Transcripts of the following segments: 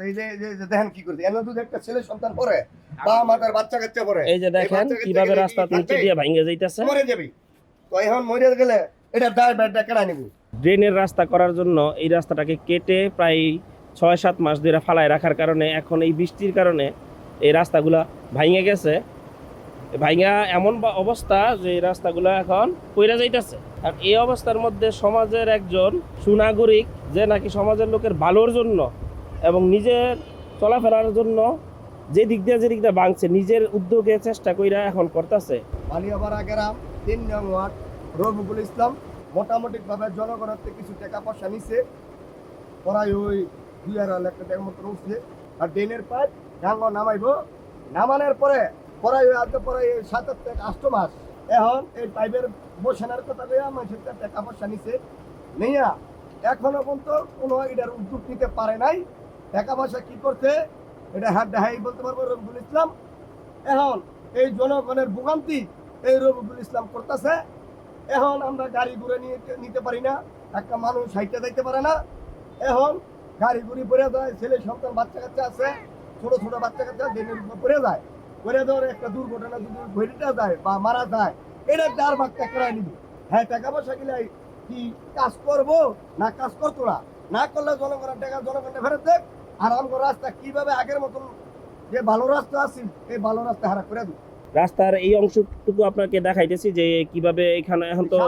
এই যে দেখেন কি করছে, এমন তো একটা ছেলে সন্তান পরে বা আমাদের বাচ্চা কাচ্চা পরে, এই যে দেখেন কিভাবে রাস্তা নিচে দিয়ে ভেঙে যাইতেছে, মরে যাবি। তো এখন মরে গেলে এটা দায় ব্যাডটা কেনা নিব। ড্রেনের রাস্তা করার জন্য এই রাস্তাটাকে কেটে প্রায় ৬-৭ মাস ধরে ফালায় রাখার কারণে এখন এই বৃষ্টির কারণে এই রাস্তাগুলা ভাঙে গেছে। ভাঙা এমন অবস্থা যে এই রাস্তাগুলো এখন পইরা যাইতেছে। আর এই অবস্থার মধ্যে সমাজের একজন সুনাগরিক যে নাকি সমাজের লোকের ভালোর জন্য এবং নিজের চলাফেরার জন্য যে দিক দিয়ে ভাঙছে, নিজের উদ্যোগে চেষ্টা কইরা এখন করতেছে। বালিয়াপাড়া গ্রাম ৩ নং ওয়ার্ড রফিকুল ইসলাম মোটামুটি ভাবে জনগণের থেকে কিছু টাকা পয়সা নিছে, প্রায় ওই ২.৫ লাখ টাকার মতো উঠছে। আর ড্রেনের পাইপ ডাঙ্গ নামাইবো, নামানোর পরে প্রায় ওই আজকে প্রায় ৭ থেকে ৮ মাস এখন এই পাইপের বসানোর কথা লইয়া মানুষের টাকা পয়সা নিছে নিয়া এখনো পর্যন্ত কোনো এটার উদ্যোগ নিতে পারে নাই। টাকা পয়সা কি করছে এটা হাত দেখাই বলতে পারবো রফিকুল ইসলাম। এখন এই জনগণের ভোগান্তি এই রফিকুল ইসলাম করতেছে। এখন আমরা গাড়ি ঘুরে নিতে পারি না, একটা মানুষ হাইটে যাইতে পারে না। এখন গাড়ি ঘুরি পড়ে যায়, ছেলে সন্তান বাচ্চা কাচ্চা আছে, ছোট ছোট বাচ্চা কাচ্চা ড্রেনের উপর পড়ে যায়, পড়ে যাওয়ার একটা দুর্ঘটনা যদি ঘটিটা যায় বা মারা যায়, এটা যার বাচ্চা কেড়াই নিবি। হ্যাঁ, টাকা পয়সা গেলে কি কাজ করবো না কাজ করতো না করলে জনগণের টাকা জনগণকে ফেরত দেখ। আর আমার রাস্তা কিভাবে আগের মতন যে ভালো রাস্তা আছে এই ভালো রাস্তা হারা করে দিই। রাস্তার এই অংশটুকু আপনাকে দেখাইতেছি যে কিভাবে এখানে এখন তো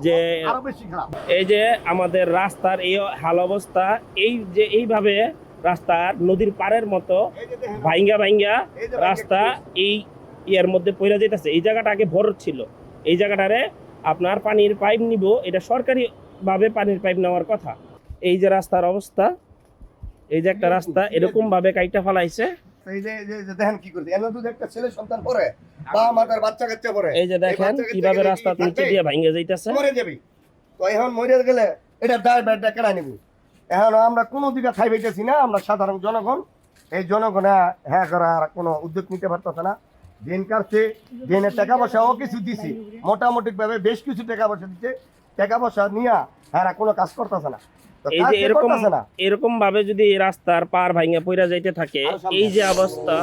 যে আরো বেশি খারাপ। এই যে আমাদের রাস্তার এই হাল অবস্থা, এই যে এইভাবে রাস্তার নদীর পাড়ের মতো ভাইঙ্গা রাস্তা এই ইয়ার মধ্যে পড়ে যেতেছে। এই জায়গাটা আগে ভর ছিল, এই জায়গাটারে আপনার পানির পাইপ নিব, এটা সরকারি ভাবে পানির পাইপ নেওয়ার কথা। এই যে রাস্তার অবস্থা, এই যে একটা রাস্তা এরকম ভাবে কাইটা ফেলাইছে। এই যে দেখেন কি করছে, এমন তো একটা ছেলে সন্তান পরে বা আমাদের বাচ্চা কাচ্চা পরে, এই যে দেখেন কিভাবে রাস্তা নিচে দিয়ে ভেঙে যাইতেছে, মরে যাবি। তো এখন মরে গেলে এটা দায় ব্যাডটা কেনা নিব। এখন আমরা কোনো দিকে খাই পাইতেছি না, আমরা সাধারণ জনগণ। এই জনগণে হ্যাঁ করার কোনো উদ্যোগ নিতে পারতেছে না। দিন কাটছে, দিনের টাকা পয়সাও কিছু দিছি, মোটামুটি ভাবে বেশ কিছু টাকা পয়সা দিচ্ছে, টাকা পয়সা নিয়ে হ্যাঁ কোনো কাজ করতেছে না। এই যে এরকম ভাবে যদি রাস্তার পার ভাঙে পইরা যাইতে থাকে, এই যে অবস্থা।